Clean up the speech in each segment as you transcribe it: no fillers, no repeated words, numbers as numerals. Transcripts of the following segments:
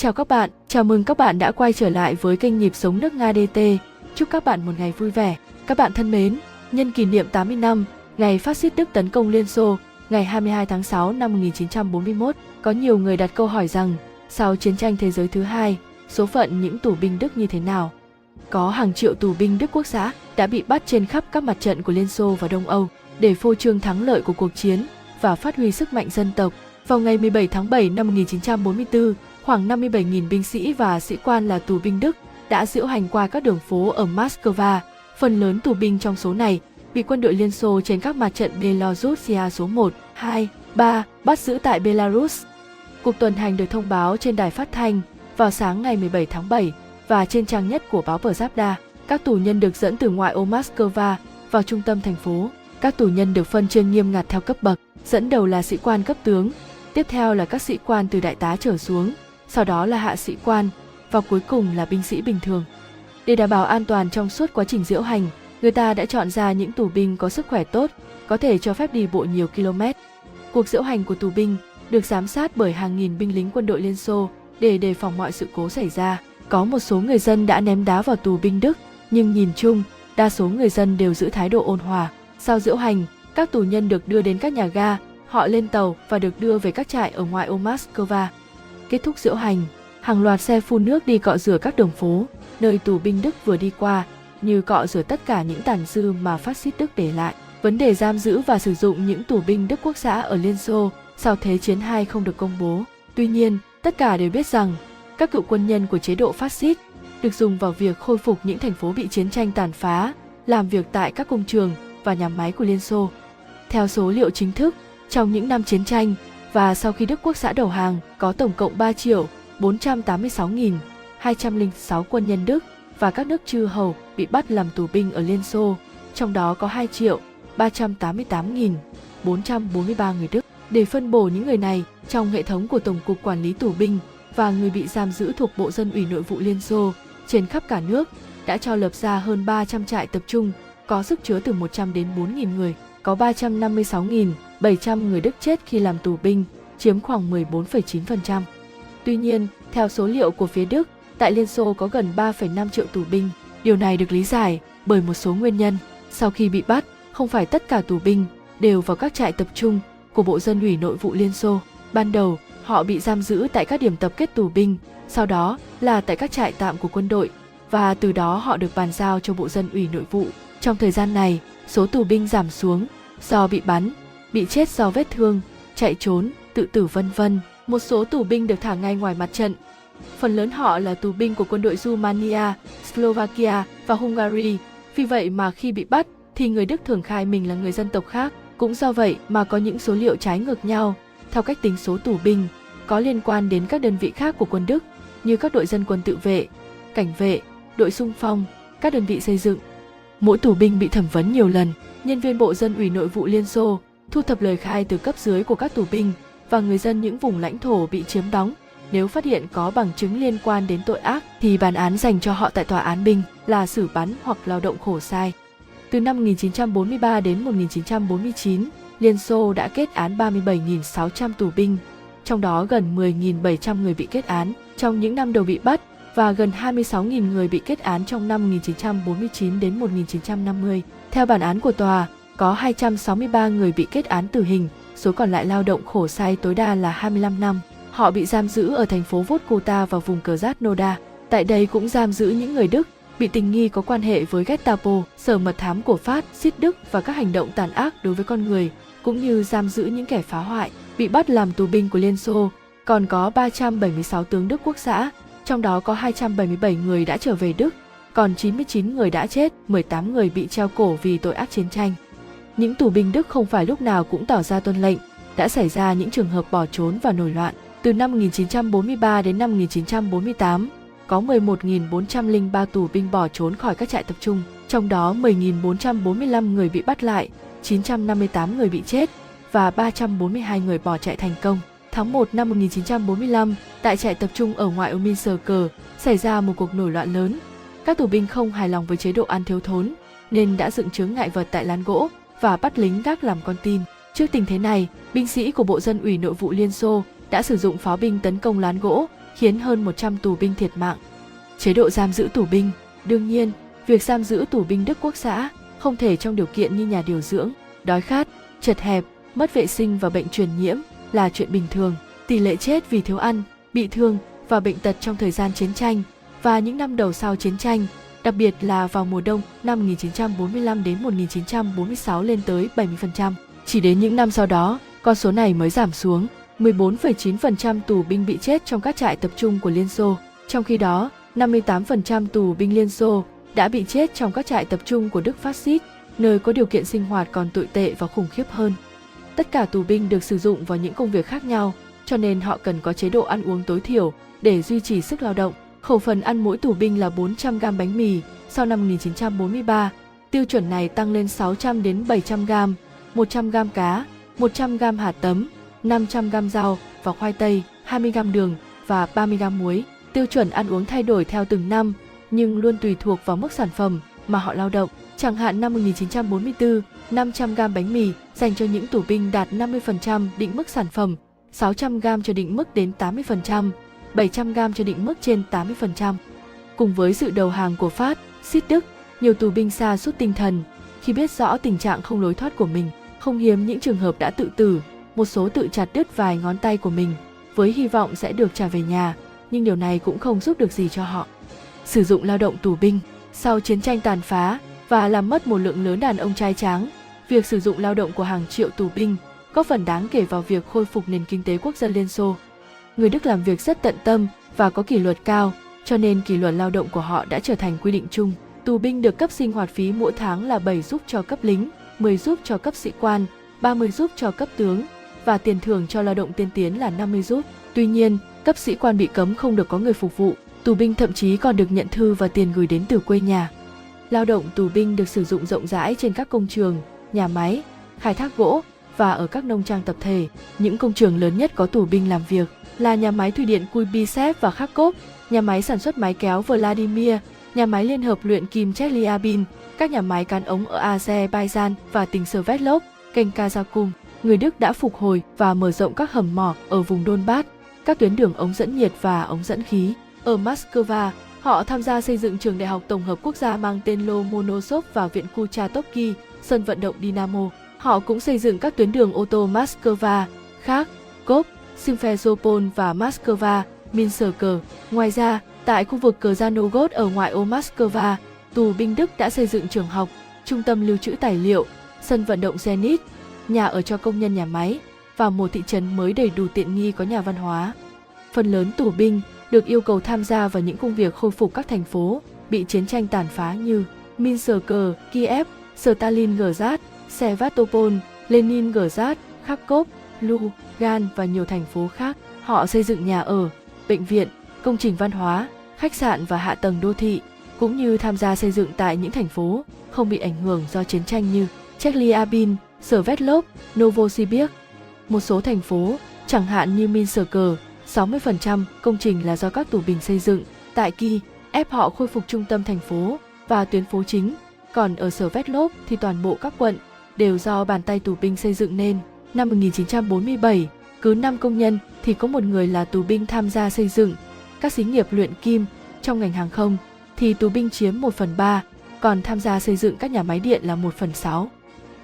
Chào các bạn, chào mừng các bạn đã quay trở lại với kênh Nhịp Sống Nước Nga DT. Chúc các bạn một ngày vui vẻ. Các bạn thân mến, nhân kỷ niệm 80 năm, ngày phát xít Đức tấn công Liên Xô, ngày 22 tháng 6 năm 1941, có nhiều người đặt câu hỏi rằng, sau chiến tranh thế giới thứ hai, số phận những tù binh Đức như thế nào? Có hàng triệu tù binh Đức Quốc xã đã bị bắt trên khắp các mặt trận của Liên Xô và Đông Âu để phô trương thắng lợi của cuộc chiến và phát huy sức mạnh dân tộc. Vào ngày 17 tháng 7 năm 1944, khoảng 57.000 binh sĩ và sĩ quan là tù binh Đức đã diễu hành qua các đường phố ở Moscow. Phần lớn tù binh trong số này bị quân đội Liên Xô trên các mặt trận Belorussia số 1, 2, 3 bắt giữ tại Belarus. Cuộc tuần hành được thông báo trên đài phát thanh vào sáng ngày 17 tháng 7 và trên trang nhất của báo Pravda. Các tù nhân được dẫn từ ngoại ô Moscow vào trung tâm thành phố. Các tù nhân được phân chia nghiêm ngặt theo cấp bậc, dẫn đầu là sĩ quan cấp tướng, tiếp theo là các sĩ quan từ đại tá trở xuống, sau đó là hạ sĩ quan, và cuối cùng là binh sĩ bình thường. Để đảm bảo an toàn trong suốt quá trình diễu hành, người ta đã chọn ra những tù binh có sức khỏe tốt, có thể cho phép đi bộ nhiều km. Cuộc diễu hành của tù binh được giám sát bởi hàng nghìn binh lính quân đội Liên Xô để đề phòng mọi sự cố xảy ra. Có một số người dân đã ném đá vào tù binh Đức, nhưng nhìn chung, đa số người dân đều giữ thái độ ôn hòa. Sau diễu hành, các tù nhân được đưa đến các nhà ga, họ lên tàu và được đưa về các trại ở ngoại ô Moscow. Kết thúc diễu hành, hàng loạt xe phun nước đi cọ rửa các đường phố, nơi tù binh Đức vừa đi qua, như cọ rửa tất cả những tàn dư mà phát xít Đức để lại. Vấn đề giam giữ và sử dụng những tù binh Đức Quốc xã ở Liên Xô sau Thế chiến II không được công bố. Tuy nhiên, tất cả đều biết rằng các cựu quân nhân của chế độ phát xít được dùng vào việc khôi phục những thành phố bị chiến tranh tàn phá, làm việc tại các công trường và nhà máy của Liên Xô. Theo số liệu chính thức, trong những năm chiến tranh và sau khi Đức Quốc xã đầu hàng, có tổng cộng 3.486.206 quân nhân Đức và các nước chư hầu bị bắt làm tù binh ở Liên Xô, trong đó có 2.388.443 người Đức. Để phân bổ những người này trong hệ thống của Tổng cục Quản lý Tù binh và người bị giam giữ thuộc Bộ Dân ủy Nội vụ Liên Xô trên khắp cả nước đã cho lập ra hơn 300 trại tập trung có sức chứa từ 100 đến 4.000 người. Có 356.700 người Đức chết khi làm tù binh, chiếm khoảng 14,9%. Tuy nhiên, theo số liệu của phía Đức, tại Liên Xô có gần 3,5 triệu tù binh. Điều này được lý giải bởi một số nguyên nhân. Sau khi bị bắt, không phải tất cả tù binh đều vào các trại tập trung của Bộ Dân ủy Nội vụ Liên Xô. Ban đầu, họ bị giam giữ tại các điểm tập kết tù binh, sau đó là tại các trại tạm của quân đội, và từ đó họ được bàn giao cho Bộ Dân ủy Nội vụ. Trong thời gian này, số tù binh giảm xuống do bị bắn, bị chết do vết thương, chạy trốn, tự tử vân vân. Một số tù binh được thả ngay ngoài mặt trận. Phần lớn họ là tù binh của quân đội Romania, Slovakia và Hungary. Vì vậy mà khi bị bắt thì người Đức thường khai mình là người dân tộc khác. Cũng do vậy mà có những số liệu trái ngược nhau theo cách tính số tù binh có liên quan đến các đơn vị khác của quân Đức như các đội dân quân tự vệ, cảnh vệ, đội xung phong, các đơn vị xây dựng. Mỗi tù binh bị thẩm vấn nhiều lần. Nhân viên Bộ Dân ủy Nội vụ Liên Xô thu thập lời khai từ cấp dưới của các tù binh và người dân những vùng lãnh thổ bị chiếm đóng. Nếu phát hiện có bằng chứng liên quan đến tội ác thì bản án dành cho họ tại tòa án binh là xử bắn hoặc lao động khổ sai. Từ năm 1943 đến 1949, Liên Xô đã kết án 37.600 tù binh, trong đó gần 10.700 người bị kết án trong những năm đầu bị bắt và gần 26.000 người bị kết án trong năm 1949 đến 1950. Theo bản án của tòa, có 263 người bị kết án tử hình, số còn lại lao động khổ sai tối đa là 25 năm. Họ bị giam giữ ở thành phố Vorkuta và vùng Krasnodar. Tại đây cũng giam giữ những người Đức bị tình nghi có quan hệ với Gestapo, sở mật thám của Phát xít Đức và các hành động tàn ác đối với con người, cũng như giam giữ những kẻ phá hoại, bị bắt làm tù binh của Liên Xô. Còn có 376 tướng Đức Quốc xã, trong đó có 277 người đã trở về Đức, còn 99 người đã chết, 18 người bị treo cổ vì tội ác chiến tranh. Những tù binh Đức không phải lúc nào cũng tỏ ra tuân lệnh, đã xảy ra những trường hợp bỏ trốn và nổi loạn. Từ năm 1943 đến năm 1948, có 11.403 tù binh bỏ trốn khỏi các trại tập trung, trong đó 10.445 người bị bắt lại, 958 người bị chết và 342 người bỏ chạy thành công. Tháng 1 năm 1945, tại trại tập trung ở ngoại ô Minsk xảy ra một cuộc nổi loạn lớn. Các tù binh không hài lòng với chế độ ăn thiếu thốn nên đã dựng chướng ngại vật tại lán gỗ và bắt lính gác làm con tin. Trước tình thế này, binh sĩ của Bộ Dân ủy Nội vụ Liên Xô đã sử dụng pháo binh tấn công lán gỗ khiến hơn 100 tù binh thiệt mạng. Chế độ giam giữ tù binh. Đương nhiên, việc giam giữ tù binh Đức Quốc xã không thể trong điều kiện như nhà điều dưỡng, đói khát, chật hẹp, mất vệ sinh và bệnh truyền nhiễm là chuyện bình thường. Tỷ lệ chết vì thiếu ăn, bị thương và bệnh tật trong thời gian chiến tranh và những năm đầu sau chiến tranh, đặc biệt là vào mùa đông năm 1945 đến 1946 lên tới 70%. Chỉ đến những năm sau đó, con số này mới giảm xuống. 14,9% tù binh bị chết trong các trại tập trung của Liên Xô. Trong khi đó, 58% tù binh Liên Xô đã bị chết trong các trại tập trung của Đức Phát xít, nơi có điều kiện sinh hoạt còn tồi tệ và khủng khiếp hơn. Tất cả tù binh được sử dụng vào những công việc khác nhau, cho nên họ cần có chế độ ăn uống tối thiểu để duy trì sức lao động. Khẩu phần ăn mỗi tù binh là 400 g bánh mì, sau năm 1943, tiêu chuẩn này tăng lên 600 đến 700 g, 100 g cá, 100 g hạt tấm, 500 g rau và khoai tây, 20 g đường và 30 g muối. Tiêu chuẩn ăn uống thay đổi theo từng năm, nhưng luôn tùy thuộc vào mức sản phẩm mà họ lao động. Chẳng hạn năm 1944, 500 g bánh mì dành cho những tù binh đạt 50% định mức sản phẩm, 600 g cho định mức đến 80%, 700 g cho định mức trên 80%. Cùng với sự đầu hàng của Phát xít Đức, nhiều tù binh sa sút tinh thần khi biết rõ tình trạng không lối thoát của mình. Không hiếm những trường hợp đã tự tử, một số tự chặt đứt vài ngón tay của mình với hy vọng sẽ được trả về nhà, nhưng điều này cũng không giúp được gì cho họ. Sử dụng lao động tù binh. Sau chiến tranh tàn phá và làm mất một lượng lớn đàn ông trai tráng, việc sử dụng lao động của hàng triệu tù binh góp phần đáng kể vào việc khôi phục nền kinh tế quốc dân Liên Xô. Người Đức làm việc rất tận tâm và có kỷ luật cao, cho nên kỷ luật lao động của họ đã trở thành quy định chung. Tù binh được cấp sinh hoạt phí mỗi tháng là 7 giúp cho cấp lính, 10 giúp cho cấp sĩ quan, 30 giúp cho cấp tướng và tiền thưởng cho lao động tiên tiến là 50 giúp. Tuy nhiên, cấp sĩ quan bị cấm không được có người phục vụ, tù binh thậm chí còn được nhận thư và tiền gửi đến từ quê nhà. Lao động tù binh được sử dụng rộng rãi trên các công trường, nhà máy, khai thác gỗ và ở các nông trang tập thể. Những công trường lớn nhất có tù binh làm việc là nhà máy thủy điện Kuibychev và Kharkov, nhà máy sản xuất máy kéo Vladimir, nhà máy liên hợp luyện kim Chelyabinsk, các nhà máy cán ống ở Azerbaijan và tỉnh Sverdlov, kênh Kazakum. Người Đức đã phục hồi và mở rộng các hầm mỏ ở vùng Donbass, các tuyến đường ống dẫn nhiệt và ống dẫn khí. Ở Moscow, họ tham gia xây dựng trường đại học tổng hợp quốc gia mang tên Lomonosov và viện Kurchatowski, sân vận động Dynamo. Họ cũng xây dựng các tuyến đường ô tô Moscow, Kharkov, Simferopol và Moscow, Minsk. Ngoài ra, tại khu vực Krasnogorsk ở ngoại ô Moscow, tù binh Đức đã xây dựng trường học, trung tâm lưu trữ tài liệu, sân vận động Zenit, nhà ở cho công nhân nhà máy và một thị trấn mới đầy đủ tiện nghi có nhà văn hóa. Phần lớn tù binh được yêu cầu tham gia vào những công việc khôi phục các thành phố bị chiến tranh tàn phá như Minsk, Kiev, Stalingrad, Sevastopol, Leningrad, Kharkov, Lugan và nhiều thành phố khác. Họ xây dựng nhà ở, bệnh viện, công trình văn hóa, khách sạn và hạ tầng đô thị, cũng như tham gia xây dựng tại những thành phố không bị ảnh hưởng do chiến tranh như Chelyabinsk, Sverdlov, Novosibirsk. Một số thành phố, chẳng hạn như Minsk, 60% công trình là do các tù binh xây dựng. Tại Kiev họ khôi phục trung tâm thành phố và tuyến phố chính, còn ở Sverdlov thì toàn bộ các quận đều do bàn tay tù binh xây dựng nên. Năm 1947, cứ 5 công nhân thì có một người là tù binh tham gia xây dựng. Các xí nghiệp luyện kim trong ngành hàng không thì tù binh chiếm 1/3, còn tham gia xây dựng các nhà máy điện là 1/6.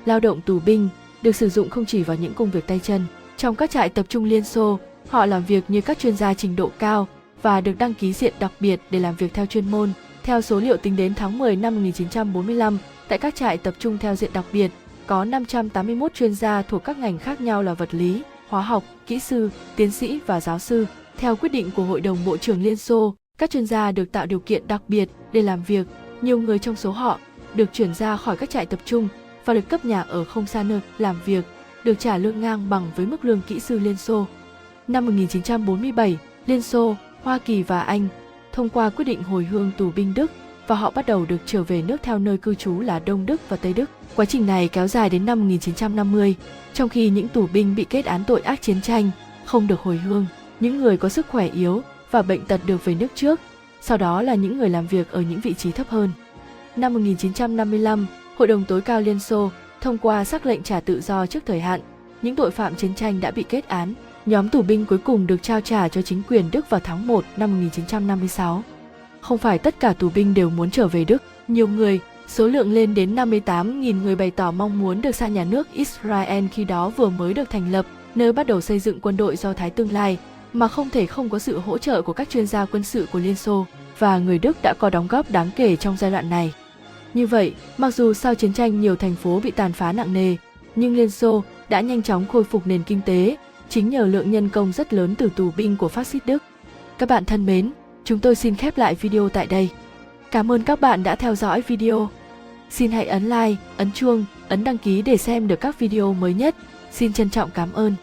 Lao động tù binh được sử dụng không chỉ vào những công việc tay chân. Trong các trại tập trung Liên Xô, họ làm việc như các chuyên gia trình độ cao và được đăng ký diện đặc biệt để làm việc theo chuyên môn. Theo số liệu tính đến tháng 10 năm 1945, tại các trại tập trung theo diện đặc biệt, có 581 chuyên gia thuộc các ngành khác nhau là vật lý, hóa học, kỹ sư, tiến sĩ và giáo sư. Theo quyết định của Hội đồng Bộ trưởng Liên Xô, các chuyên gia được tạo điều kiện đặc biệt để làm việc. Nhiều người trong số họ được chuyển ra khỏi các trại tập trung và được cấp nhà ở không xa nơi làm việc, được trả lương ngang bằng với mức lương kỹ sư Liên Xô. Năm 1947, Liên Xô, Hoa Kỳ và Anh thông qua quyết định hồi hương tù binh Đức và họ bắt đầu được trở về nước theo nơi cư trú là Đông Đức và Tây Đức. Quá trình này kéo dài đến năm 1950, trong khi những tù binh bị kết án tội ác chiến tranh không được hồi hương, những người có sức khỏe yếu và bệnh tật được về nước trước, sau đó là những người làm việc ở những vị trí thấp hơn. Năm 1955, Hội đồng tối cao Liên Xô thông qua sắc lệnh trả tự do trước thời hạn. Những tội phạm chiến tranh đã bị kết án nhóm tù binh cuối cùng được trao trả cho chính quyền Đức vào tháng 1 năm 1956. Không phải tất cả tù binh đều muốn trở về Đức, nhiều người, số lượng lên đến 58.000 người bày tỏ mong muốn được sang nhà nước Israel khi đó vừa mới được thành lập, nơi bắt đầu xây dựng quân đội Do Thái tương lai, mà không thể không có sự hỗ trợ của các chuyên gia quân sự của Liên Xô, và người Đức đã có đóng góp đáng kể trong giai đoạn này. Như vậy, mặc dù sau chiến tranh nhiều thành phố bị tàn phá nặng nề, nhưng Liên Xô đã nhanh chóng khôi phục nền kinh tế, chính nhờ lượng nhân công rất lớn từ tù binh của phát xít Đức. Các bạn thân mến, chúng tôi xin khép lại video tại đây. Cảm ơn các bạn đã theo dõi video. Xin hãy ấn like, ấn chuông, ấn đăng ký để xem được các video mới nhất. Xin trân trọng cảm ơn.